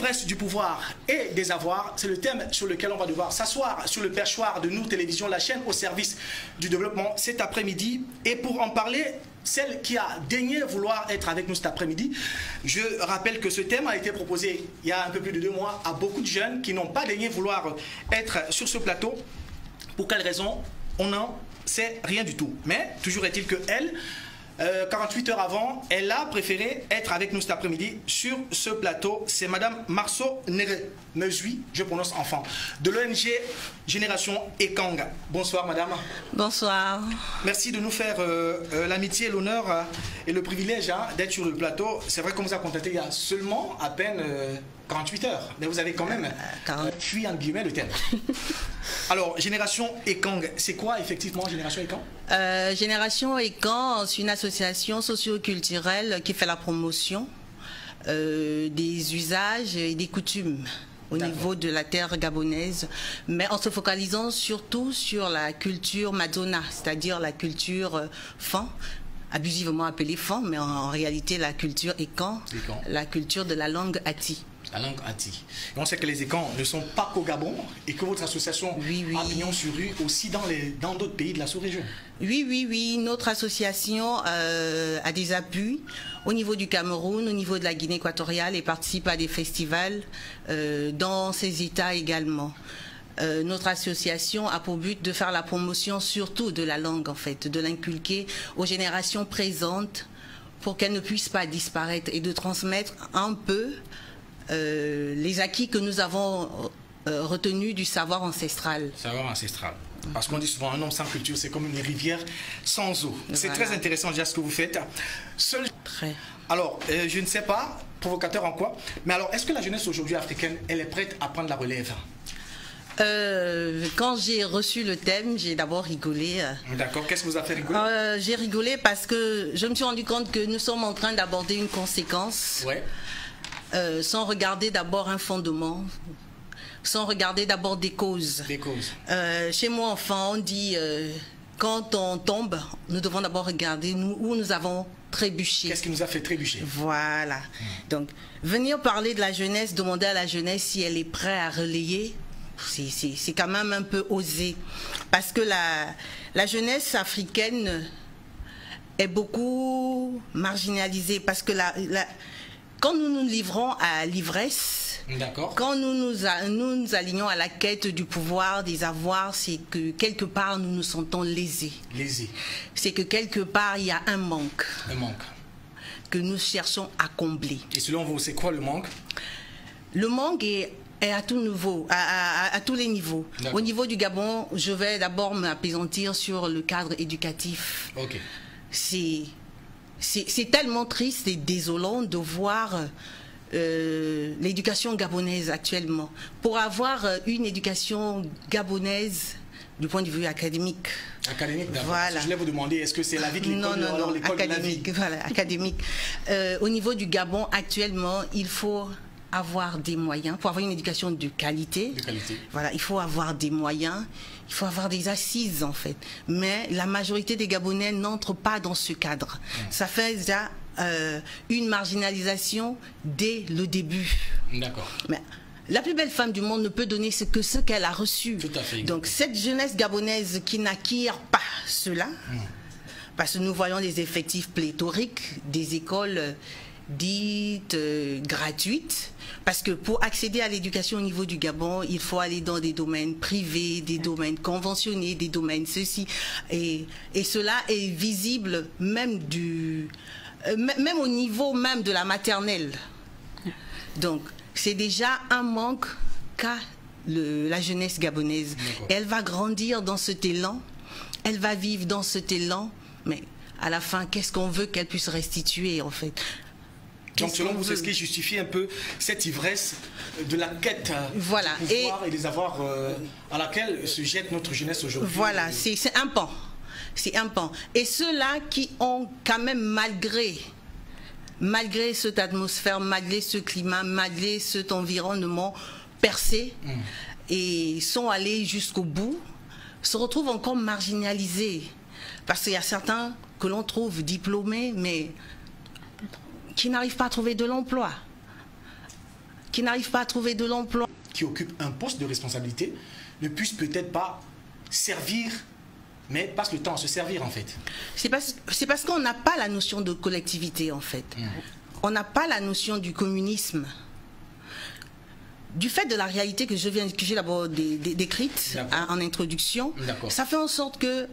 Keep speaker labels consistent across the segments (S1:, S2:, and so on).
S1: L'ivresse du pouvoir et des avoirs, c'est le thème sur lequel on va devoir s'asseoir sur le perchoir de Nour Télévision, la chaîne au service du développement cet après-midi. Et pour en parler, celle qui a daigné vouloir être avec nous cet après-midi, je rappelle que ce thème a été proposé il y a un peu plus de 2 mois à beaucoup de jeunes qui n'ont pas daigné vouloir être sur ce plateau. Pour quelle raison? On n'en sait rien du tout. Mais toujours est-il que elle, 48 heures avant, elle a préféré être avec nous cet après-midi sur ce plateau. C'est Madame Marceau Nezui, je prononce enfant, de l'ONG Génération Ekang. Bonsoir Madame.
S2: Bonsoir.
S1: Merci de nous faire l'amitié, l'honneur et le privilège d'être sur le plateau. C'est vrai qu'on vous a contacté il y a seulement à peine 48 heures, mais vous avez quand même fui entre guillemets le thème. Alors, Génération Ekang, c'est quoi effectivement Génération Ekang?
S2: Génération Ekang, c'est une association socio-culturelle qui fait la promotion des usages et des coutumes au niveau de la terre gabonaise, mais en se focalisant surtout sur la culture Madona, c'est-à-dire la culture fan, abusivement appelée fan, mais en réalité la culture Ekang, la culture de la langue Ati.
S1: La langue Ati. Et on sait que les Ekans ne sont pas qu'au Gabon et que votre association a pignon sur rue aussi dans d'autres pays de la sous-région.
S2: Oui. Notre association a des appuis au niveau du Cameroun, au niveau de la Guinée équatoriale et participe à des festivals dans ces États également. Notre association a pour but de faire la promotion surtout de la langue, en fait, de l'inculquer aux générations présentes pour qu'elles ne puissent pas disparaître et de transmettre un peu les acquis que nous avons retenus du savoir ancestral.
S1: Savoir ancestral. Parce qu'on dit souvent un homme sans culture, c'est comme une rivière sans eau. C'est très intéressant déjà ce que vous faites. Alors, je ne sais pas, provocateur en quoi, mais alors est-ce que la jeunesse aujourd'hui africaine, elle est prête à prendre la relève?
S2: Quand j'ai reçu le thème, j'ai d'abord rigolé.
S1: D'accord, qu'est-ce que vous a fait rigoler?
S2: J'ai rigolé parce que je me suis rendu compte que nous sommes en train d'aborder une conséquence.
S1: Ouais.
S2: Sans regarder d'abord un fondement, sans regarder d'abord des causes.
S1: Des causes.
S2: Chez moi, enfant, on dit quand on tombe, nous devons d'abord regarder où nous avons trébuché.
S1: Qu'est-ce qui nous a fait trébucher?
S2: Voilà. Donc, venir parler de la jeunesse, demander à la jeunesse si elle est prête à relayer, c'est quand même un peu osé. Parce que la jeunesse africaine est beaucoup marginalisée. Parce que quand nous nous livrons à l'ivresse, quand nous nous alignons à la quête du pouvoir, des avoirs, c'est que quelque part nous nous sentons lésés.
S1: Lésés. C'est
S2: que quelque part il y a un manque.
S1: Un manque.
S2: Que nous cherchons à combler.
S1: Et selon vous, c'est quoi le manque? Le
S2: manque est à tout niveau, à tous les niveaux. Au niveau du Gabon, je vais d'abord m'apaisantir sur le cadre éducatif.
S1: Ok.
S2: C'est tellement triste et désolant de voir l'éducation gabonaise actuellement. Pour avoir une éducation gabonaise du point de vue académique.
S1: Académique, d'accord.
S2: Voilà.
S1: Je voulais vous demander, est-ce que c'est la vie de l'école?
S2: Non,
S1: l'école
S2: académique. Voilà, académique. Au niveau du Gabon, actuellement, il faut avoir des moyens, pour avoir une éducation de qualité. Voilà, il faut avoir des moyens, il faut avoir des assises en fait. Mais la majorité des Gabonais n'entrent pas dans ce cadre. Ça fait déjà une marginalisation dès le début.
S1: D'accord.
S2: Mais la plus belle femme du monde ne peut donner ce qu'elle a reçu.
S1: Tout à fait.
S2: Donc cette jeunesse gabonaise qui n'acquiert pas cela, parce que nous voyons des effectifs pléthoriques, des écoles dites gratuites, parce que pour accéder à l'éducation au niveau du Gabon, il faut aller dans des domaines privés, des domaines conventionnés, des domaines ceci, et cela est visible même même au niveau même de la maternelle. Donc c'est déjà un manque qu'a la jeunesse gabonaise. Elle va grandir dans cet élan, elle va vivre dans cet élan, mais à la fin, qu'est-ce qu'on veut qu'elle puisse restituer en fait?
S1: Donc selon vous, c'est ce qui justifie un peu cette ivresse de la quête du pouvoir et des avoirs à laquelle se jette notre jeunesse aujourd'hui.
S2: Voilà, c'est un pan. C'est un pan. Et ceux-là qui ont quand même, malgré cette atmosphère, malgré ce climat, malgré cet environnement percé, et sont allés jusqu'au bout, se retrouvent encore marginalisés. Parce qu'il y a certains que l'on trouve diplômés, mais qui n'arrivent pas à trouver de l'emploi, qui n'arrivent pas à trouver de l'emploi,
S1: qui occupent un poste de responsabilité, ne puissent peut-être pas servir, mais passent le temps à se servir en fait.
S2: C'est parce qu'on n'a pas la notion de collectivité en fait. On n'a pas la notion du communisme. Du fait de la réalité que j'ai d'abord décrite en introduction, ça fait en sorte que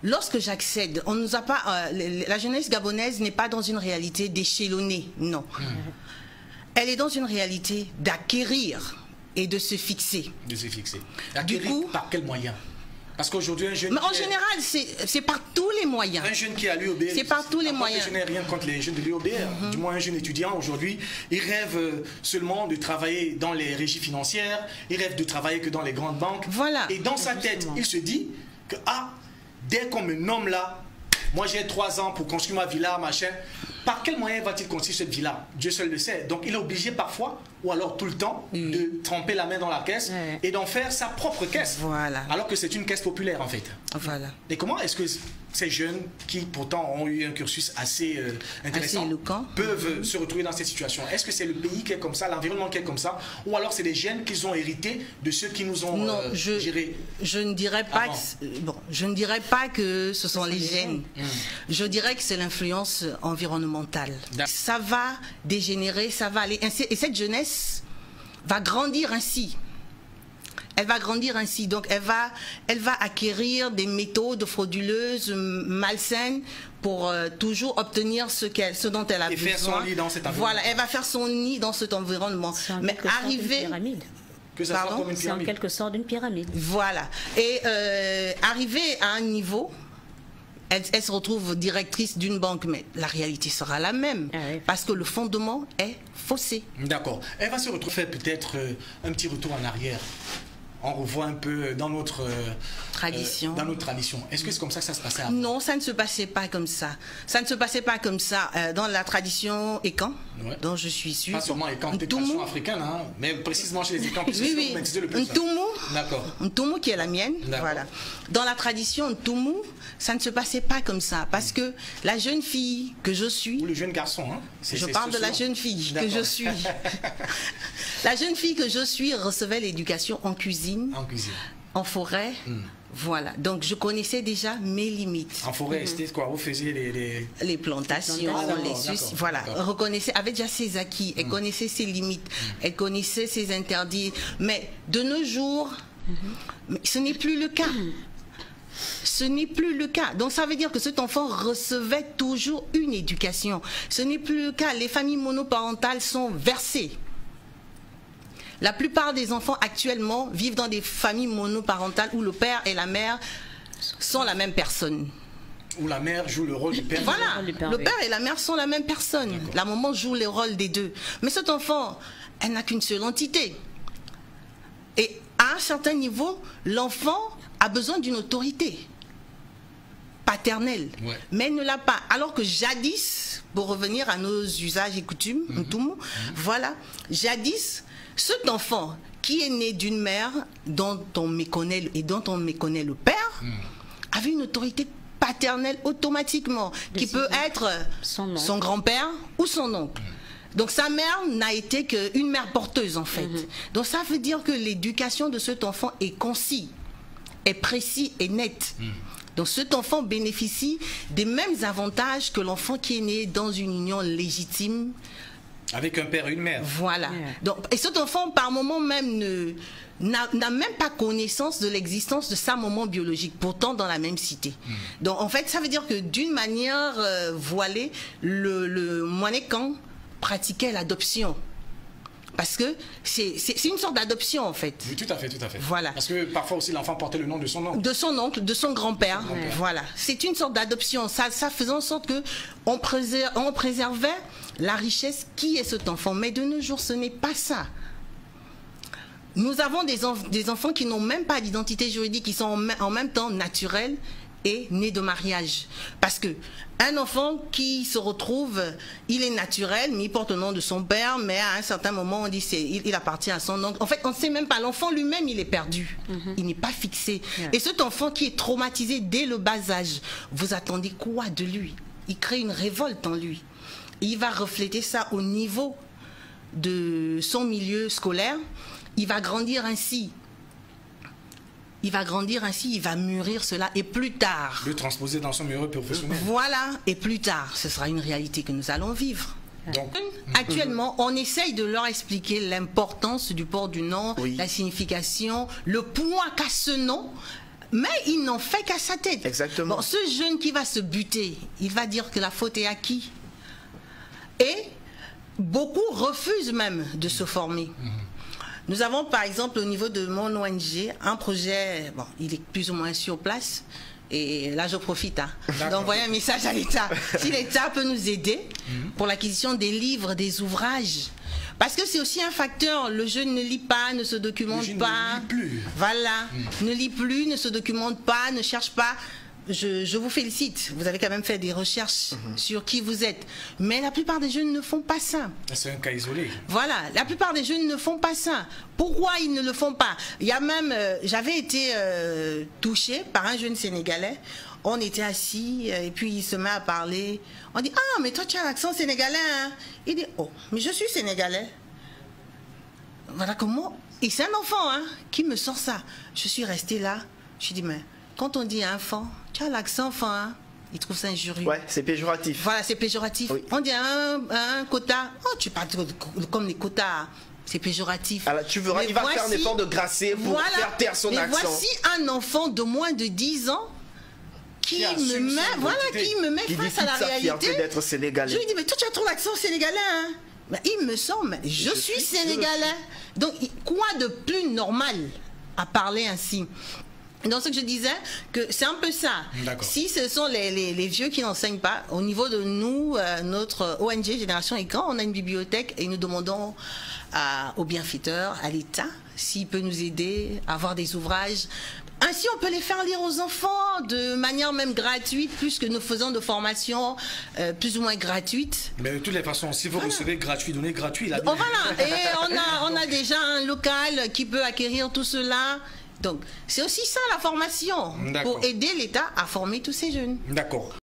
S2: lorsque j'accède, on nous a pas, la jeunesse gabonaise n'est pas dans une réalité d'échelonner, non. Elle est dans une réalité d'acquérir et de se fixer.
S1: De se fixer. Acquérir par quel moyen? Parce qu'aujourd'hui, un jeune...
S2: Mais en général, c'est par tous les moyens.
S1: Un jeune qui est à l'UOBR...
S2: C'est par tous les moyens.
S1: Je n'ai rien contre les jeunes de l'UOBR. Du moins, un jeune étudiant, aujourd'hui, il rêve seulement de travailler dans les régies financières, il rêve de travailler que dans les grandes banques.
S2: Voilà.
S1: Et dans sa tête, il se dit que, dès qu'on me nomme là, moi j'ai 3 ans pour construire ma villa, machin, par quel moyen va-t-il construire cette villa? Dieu seul le sait. Donc il est obligé parfois, ou alors tout le temps, de tremper la main dans la caisse et d'en faire sa propre caisse.
S2: Voilà.
S1: Alors que c'est une caisse populaire en fait.
S2: Voilà.
S1: Et comment est-ce que ces jeunes qui pourtant ont eu un cursus assez intéressant peuvent se retrouver dans cette situation? Est-ce que c'est le pays qui est comme ça, l'environnement qui est comme ça, ou alors c'est des gènes qu'ils ont hérités de ceux qui nous ont gérés?
S2: Je ne dirais pas je ne dirais pas que ce sont les gènes. Je dirais que c'est l'influence environnementale. Ça va dégénérer, ça va aller ainsi, et cette jeunesse va grandir ainsi. Elle va grandir ainsi, donc elle va acquérir des méthodes frauduleuses, malsaines, pour toujours obtenir ce dont elle a besoin.
S1: Et faire son lit dans cet environnement.
S2: Voilà, elle va faire son nid dans cet environnement.
S3: Mais arriver...
S1: Que ça soit comme une pyramide.
S3: C'est en quelque sorte une pyramide.
S2: Voilà. Et arriver à un niveau... Elle se retrouve directrice d'une banque, mais la réalité sera la même, parce que le fondement est faussé.
S1: D'accord. Elle va se retrouver peut-être un petit retour en arrière. On revoit un peu dans notre tradition. Est-ce que c'est comme ça que ça se passait avant?
S2: Non, ça ne se passait pas comme ça. Ça ne se passait pas comme ça dans la tradition Ekan, dont je suis sûre.
S1: Pas seulement Ekan, c'est tradition africaine, hein, mais précisément chez les Ekan.
S2: Oui. Ntoumou qui est la mienne. Voilà. Dans la tradition Ntoumou, ça ne se passait pas comme ça, parce que la jeune fille que je suis...
S1: Ou le jeune garçon, hein?
S2: Je parle de la jeune fille que je suis. La jeune fille que je suis recevait l'éducation en cuisine. En forêt, voilà. Donc je connaissais déjà mes limites.
S1: En forêt, c'était quoi? Vous faisiez les plantations,
S2: voilà. Reconnaissait, avait déjà ses acquis, elle connaissait ses limites, elle connaissait ses interdits. Mais de nos jours, ce n'est plus le cas. Ce n'est plus le cas. Donc ça veut dire que cet enfant recevait toujours une éducation. Ce n'est plus le cas. Les familles monoparentales sont versées. La plupart des enfants actuellement vivent dans des familles monoparentales où le père et la mère sont la même personne.
S1: Où la mère joue le rôle du père.
S2: Voilà, le père et la mère sont la même personne. La maman joue les rôles des deux. Mais cet enfant, elle n'a qu'une seule entité. Et à un certain niveau, l'enfant a besoin d'une autorité paternelle, mais elle ne l'a pas. Alors que jadis, pour revenir à nos usages et coutumes, voilà, jadis, cet enfant qui est né d'une mère dont on méconnaît le père avait une autorité paternelle automatiquement, qui peut être son grand-père ou son oncle. Donc sa mère n'a été qu'une mère porteuse en fait. Donc ça veut dire que l'éducation de cet enfant est concis, est précis et net. Donc cet enfant bénéficie des mêmes avantages que l'enfant qui est né dans une union légitime.
S1: Avec un père et une mère.
S2: Voilà. Donc, et cet enfant, par moment même, n'a même pas connaissance de l'existence de sa maman biologique, pourtant dans la même cité. Donc, en fait, ça veut dire que d'une manière voilée, le Moinekan pratiquait l'adoption. Parce que c'est une sorte d'adoption, en fait.
S1: Oui, tout à fait, tout à fait.
S2: Voilà.
S1: Parce que parfois aussi, l'enfant portait le nom de son oncle.
S2: De son oncle, de son grand-père. Voilà. C'est une sorte d'adoption. Ça faisait en sorte qu'on préservait la richesse qui est cet enfant. Mais de nos jours, ce n'est pas ça. Nous avons des enfants qui n'ont même pas d'identité juridique, qui sont en même temps naturels et nés de mariage. Parce que un enfant qui se retrouve, il est naturel, mais il porte le nom de son père, mais à un certain moment, on dit il appartient à son oncle. En fait, on ne sait même pas. L'enfant lui-même, il est perdu. Il n'est pas fixé. Et cet enfant qui est traumatisé dès le bas âge, vous attendez quoi de lui? Il crée une révolte en lui. Il va refléter ça au niveau de son milieu scolaire, il va grandir ainsi. Il va grandir ainsi, il va mûrir cela et plus tard.
S1: Le transposer dans son milieu professionnel.
S2: Voilà, et plus tard, ce sera une réalité que nous allons vivre.
S1: Donc,
S2: actuellement, on essaye de leur expliquer l'importance du port du nom,
S4: Oui.
S2: la signification, le poids qu'a ce nom, mais il n'en fait qu'à sa tête.
S4: Exactement.
S2: Bon, ce jeune qui va se buter, il va dire que la faute est à qui? Et beaucoup refusent même de se former. Nous avons par exemple au niveau de mon ONG un projet, bon, il est plus ou moins sur place. Et là, je profite d'envoyer un message à l'État. Si l'État peut nous aider pour l'acquisition des livres, des ouvrages. Parce que c'est aussi un facteur. Le jeune ne lit pas, ne se documente pas.
S1: Ne lit plus.
S2: Voilà. Ne lit plus, ne se documente pas, ne cherche pas. Je vous félicite. Vous avez quand même fait des recherches sur qui vous êtes. Mais la plupart des jeunes ne font pas ça.
S1: C'est un cas isolé.
S2: Voilà, la plupart des jeunes ne font pas ça. Pourquoi ils ne le font pas? Il y a même, j'avais été touchée par un jeune Sénégalais. On était assis et puis il se met à parler. On dit, ah, mais toi tu as l'accent sénégalais, hein? Il dit, oh, mais je suis sénégalais. Voilà comment. Et c'est un enfant qui me sort ça. Je suis restée là. Je dis, mais quand on dit enfant, tu as l'accent enfant, hein? Il trouve ça injurieux.
S4: Ouais, c'est péjoratif.
S2: Voilà, c'est péjoratif.
S4: Oui.
S2: On dit un quota. Oh, tu parles comme les quotas. C'est péjoratif.
S4: Alors, tu verras, il va faire un effort de grasser pour faire taire son accent.
S2: Voici un enfant de moins de 10 ans qui me met
S4: Il
S2: face à la réalité.
S4: d'être sénégalais.
S2: Je lui dis, mais toi, tu as trop l'accent sénégalais, hein? Mais il me semble, je suis sénégalais. Donc, quoi de plus normal à parler ainsi? Donc, ce que je disais, que c'est un peu ça. Si ce sont les vieux qui n'enseignent pas, au niveau de nous, notre ONG Génération Écran, on a une bibliothèque et nous demandons aux bienfaiteurs, à l'État, s'il peut nous aider à avoir des ouvrages. Ainsi, on peut les faire lire aux enfants de manière même gratuite, puisque nous faisons de formations plus ou moins gratuites.
S1: Mais de toutes les façons, si vous recevez gratuit, donnez gratuit.
S2: Oh, voilà, et on a déjà un local qui peut acquérir tout cela. Donc, c'est aussi ça la formation, pour aider l'État à former tous ces jeunes.
S1: D'accord.